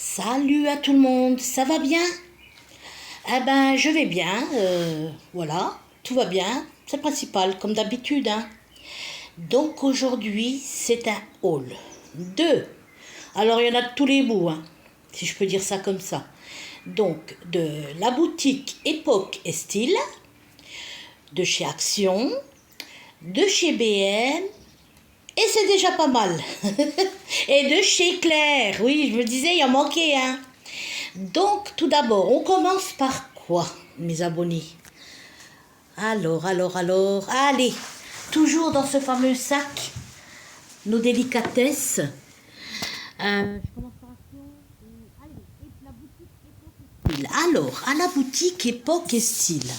Salut à tout le monde, ça va bien? Eh ben, je vais bien, voilà, tout va bien, c'est le principal, comme d'habitude, hein. Donc aujourd'hui, c'est un haul. Deux. Alors il y en a de tous les bouts, hein, si je peux dire ça comme ça. Donc, de la boutique Époque et Style, de chez Action, de chez BM, et c'est déjà pas mal. Et de chez Claire, oui, je me disais, il en manquait, hein. Donc, tout d'abord, on commence par quoi, mes abonnés? Alors, allez, toujours dans ce fameux sac, nos délicatesses. Je commence par Action. Allez, la boutique Époque et Style. Alors, à la boutique Époque et Style,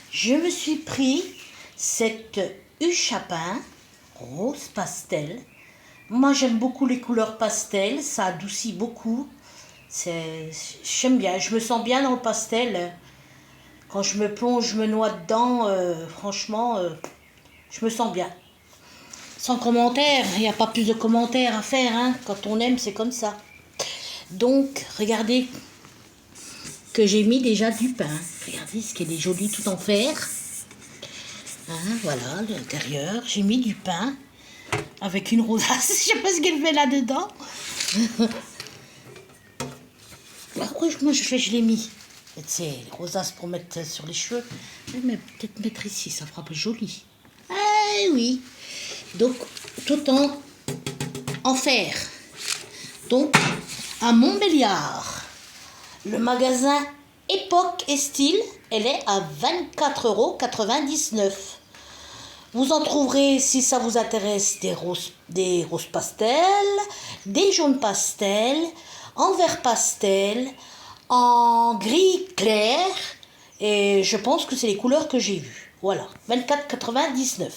je me suis pris cette huche à pain rose pastel. Moi, j'aime beaucoup les couleurs pastel, ça adoucit beaucoup. J'aime bien, je me sens bien dans le pastel. Quand je me plonge, je me noie dedans, franchement, je me sens bien. Sans commentaire, il n'y a pas plus de commentaires à faire, hein. Quand on aime, c'est comme ça. Donc, regardez que j'ai mis déjà du pain. Regardez ce qu'elle est jolie, tout en fer. Hein, voilà, l'intérieur. J'ai mis du pain avec une rosace. Je sais pas ce qu'elle fait là-dedans. Pourquoi moi je l'ai mis? C'est les rosaces pour mettre sur les cheveux. Je vais peut-être mettre ici, ça fera plus joli. Ah oui. Donc, tout en fer. Donc, à Montbéliard, le magasin Époque et Style, elle est à 24,99 €. Vous en trouverez, si ça vous intéresse, des roses pastels, des jaunes pastels, en vert pastel, en gris clair. Et je pense que c'est les couleurs que j'ai vues. Voilà, 24,99 €.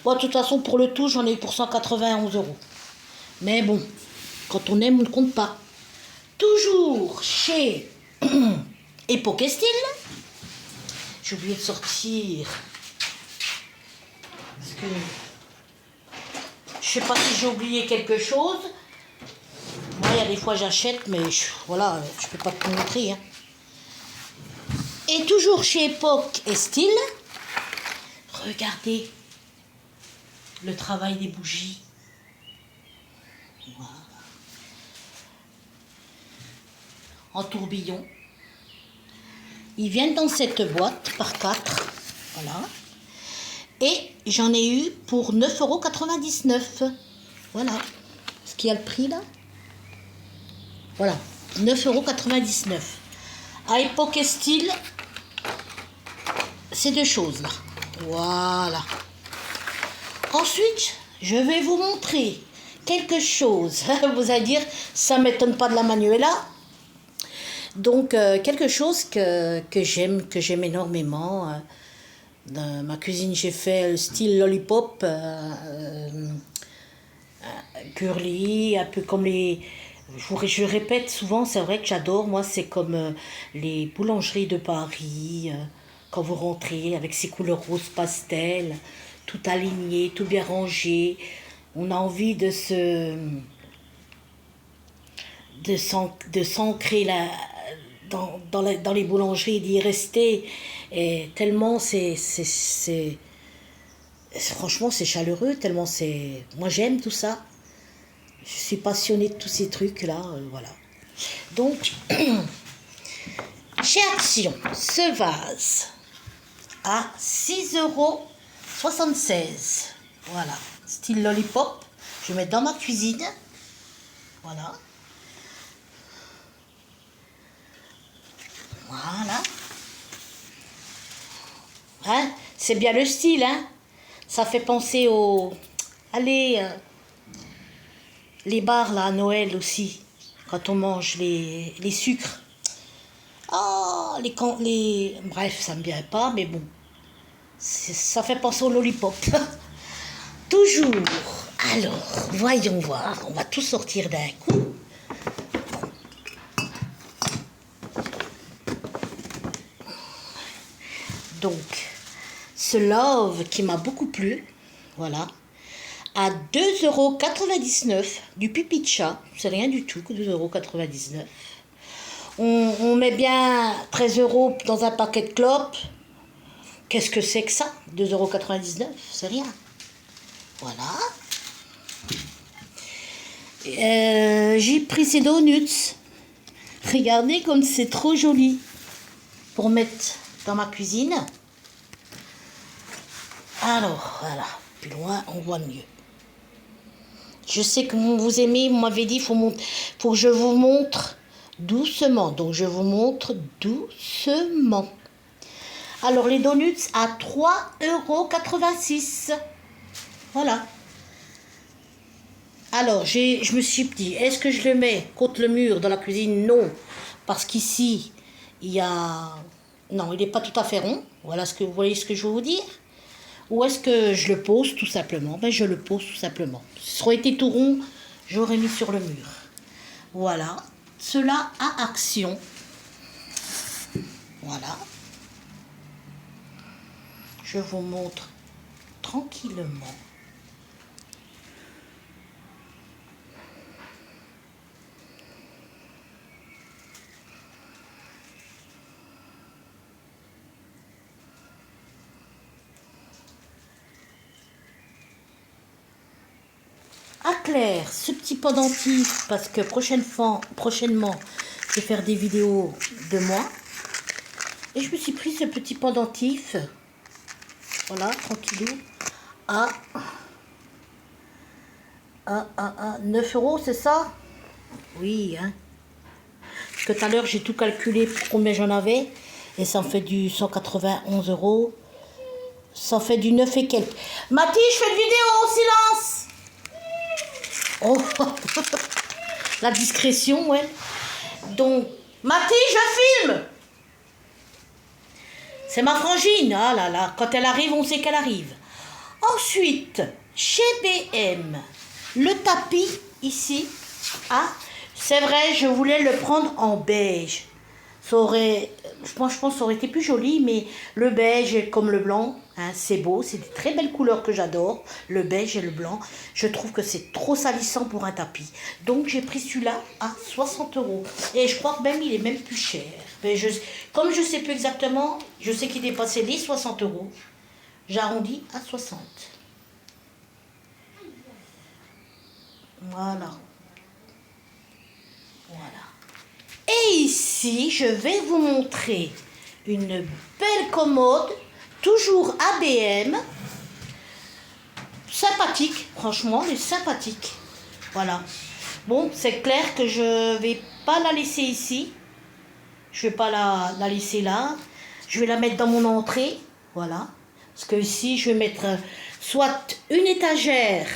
Bon, de toute façon, pour le tout, j'en ai eu pour 191 €. Mais bon, quand on aime, on ne compte pas. Toujours chez Époque et Style. J'ai oublié de sortir. Parce que je sais pas si j'ai oublié quelque chose. Moi, il y a des fois j'achète, mais voilà, je peux pas te montrer, hein. Et toujours chez Époque et Style, regardez le travail des bougies. Voilà. En tourbillon. Ils viennent dans cette boîte par 4. Voilà. Et j'en ai eu pour 9,99 €. Voilà. Est-ce qu'il y a le prix là? Voilà. 9,99 €. À Époque et Style, ces deux choses là. Voilà. Ensuite, je vais vous montrer quelque chose. Vous allez dire, ça ne m'étonne pas de la Manuela. Donc, quelque chose que j'aime énormément. Dans ma cuisine, j'ai fait le style lollipop, curly, un peu comme les... Je répète souvent, c'est vrai que j'adore, moi, c'est comme les boulangeries de Paris, quand vous rentrez avec ces couleurs rose pastel, tout aligné, tout bien rangé. On a envie de s'ancrer là, dans les boulangeries, d'y rester. Et tellement franchement, c'est chaleureux, tellement c'est... Moi, j'aime tout ça. Je suis passionnée de tous ces trucs-là, voilà. Donc, chez Action, ce vase à 6,76 €. Voilà, style lollipop. Je vais mettre dans ma cuisine. Voilà. Voilà. Hein? C'est bien le style, hein? Ça fait penser aux... Allez, les bars là à Noël aussi, quand on mange les sucres. Ah, bref, ça me vient pas, mais bon, ça fait penser au lollipop. Toujours. Alors, voyons voir, on va tout sortir d'un coup. Donc, ce love qui m'a beaucoup plu, voilà. à 2,99 € du pipi de chat. C'est rien du tout que 2,99 €. On met bien 13 € dans un paquet de clopes. Qu'est-ce que c'est que ça? 2,99 €, c'est rien. Voilà. J'ai pris ces donuts. Regardez comme c'est trop joli. Pour mettre dans ma cuisine. Alors, voilà. Plus loin, on voit mieux. Je sais que vous aimez, vous m'avez dit, faut que je vous montre doucement. Donc, je vous montre doucement. Alors, les donuts à 3,86 €. Voilà. Alors, je me suis dit, est-ce que je le mets contre le mur dans la cuisine? Non. Parce qu'ici, il y a... Non, il n'est pas tout à fait rond. Voilà vous voyez ce que je veux vous dire? Ou est-ce que je le pose tout simplement? Ben, je le pose tout simplement. Si ça aurait été tout rond, j'aurais mis sur le mur. Voilà. Cela a action. Voilà. Je vous montre tranquillement. À clair, ce petit pendentif, parce que prochainement, je vais faire des vidéos de moi. Et je me suis pris ce petit pendentif, voilà, tranquillou, à 9 €, c'est ça? Oui, hein. Parce que tout à l'heure, j'ai tout calculé pour combien j'en avais. Et ça en fait du 191 €. Ça en fait du 9 et quelques. Mathis, je fais une vidéo, silence! Oh, la discrétion, ouais. Donc, Mathis, je filme. C'est ma frangine, ah là là. Quand elle arrive, on sait qu'elle arrive. Ensuite, chez BM, le tapis ici, ah, c'est vrai, je voulais le prendre en beige. Ça aurait, moi je pense que ça aurait été plus joli, mais le beige comme le blanc, hein, c'est beau, c'est des très belles couleurs que j'adore, le beige et le blanc. Je trouve que c'est trop salissant pour un tapis. Donc j'ai pris celui-là à 60 €. Et je crois que même il est même plus cher. Mais comme je ne sais plus exactement, je sais qu'il dépassait les 60 €. J'arrondis à 60. Voilà. Voilà. Et ici, je vais vous montrer une belle commode, toujours ABM. Sympathique, franchement, elle est sympathique. Voilà. Bon, c'est clair que je vais pas la laisser ici. Je vais pas la laisser là. Je vais la mettre dans mon entrée. Voilà. Parce que ici, je vais mettre soit une étagère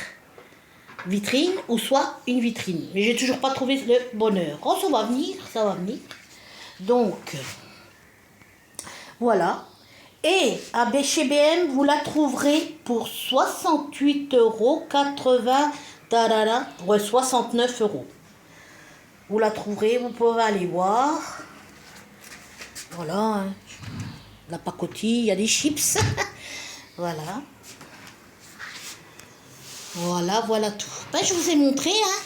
vitrine ou soit une vitrine. Mais j'ai toujours pas trouvé le bonheur. Oh, ça va venir, ça va venir. Donc, voilà. Et chez BM, vous la trouverez pour 68,80 €. Ouais, 69 €. Vous la trouverez, vous pouvez aller voir. Voilà. Hein. La pacotille, il y a des chips. Voilà. Voilà tout. Ben, je vous ai montré, hein.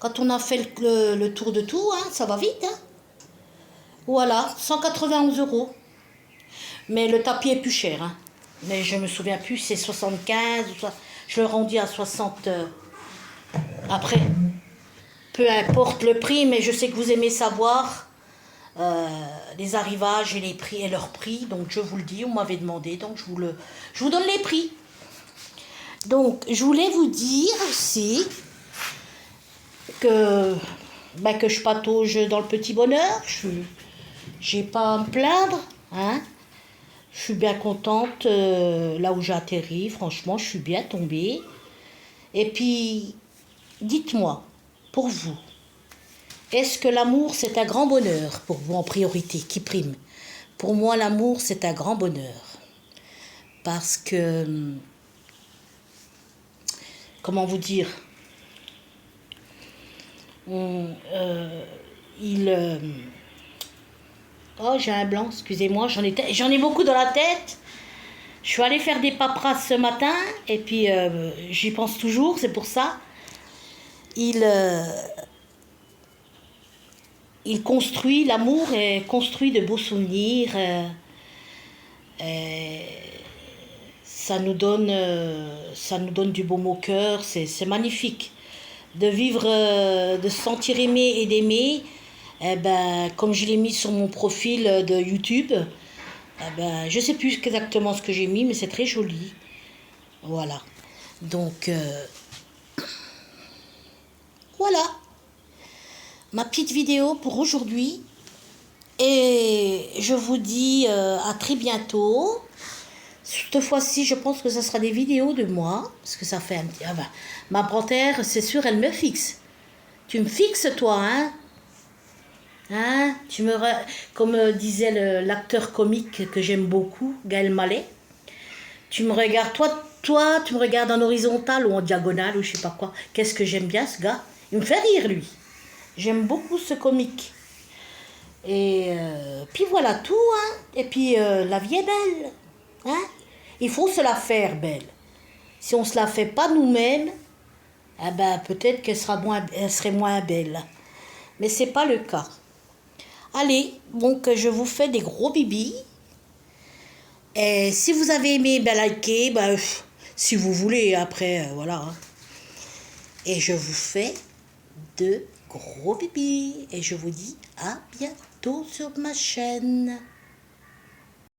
Quand on a fait le tour de tout, hein, ça va vite, hein. Voilà, 191 €. Mais le tapis est plus cher, hein. Mais je me souviens plus, c'est 75, je le rendis à 60. Après, peu importe le prix, mais je sais que vous aimez savoir les arrivages et les prix et leurs prix. Donc je vous le dis, on m'avait demandé, donc je vous donne les prix. Donc, je voulais vous dire aussi que je patauge dans le petit bonheur. J'ai pas à me plaindre. Hein. Je suis bien contente là où j'ai atterri. Franchement, je suis bien tombée. Et puis, dites-moi, pour vous, est-ce que l'amour, c'est un grand bonheur pour vous en priorité, qui prime? Pour moi, l'amour, c'est un grand bonheur. Parce que... Comment vous dire? Oh, j'ai un blanc, excusez-moi, j'en ai beaucoup dans la tête. Je suis allée faire des paperasses ce matin, et puis j'y pense toujours, c'est pour ça. Il construit, l'amour et construit de beaux souvenirs. Et ça nous donne du baume au cœur, c'est magnifique. De vivre, de se sentir aimé et d'aimer, eh ben, comme je l'ai mis sur mon profil de YouTube, eh ben, je ne sais plus exactement ce que j'ai mis, mais c'est très joli. Voilà. Donc, voilà. Ma petite vidéo pour aujourd'hui. Et je vous dis à très bientôt. Cette fois-ci, je pense que ça sera des vidéos de moi. Parce que ça fait un petit... Ah ben, ma panthère, c'est sûr, elle me fixe. Tu me fixes, toi, hein? Hein? Comme disait l'acteur comique que j'aime beaucoup, Gaël Mallet. Tu me regardes, toi, tu me regardes en horizontal ou en diagonale ou je sais pas quoi. Qu'est-ce que j'aime bien, ce gars? Il me fait rire, lui. J'aime beaucoup ce comique. Et puis voilà tout, hein. Et puis la vie est belle, hein. Il faut se la faire belle. Si on ne se la fait pas nous-mêmes, eh ben, peut-être elle serait moins belle. Mais c'est pas le cas. Allez, donc je vous fais des gros bibis. Et si vous avez aimé, ben likez, ben, si vous voulez, après, voilà. Hein. Et je vous fais de gros bibis. Et je vous dis à bientôt sur ma chaîne.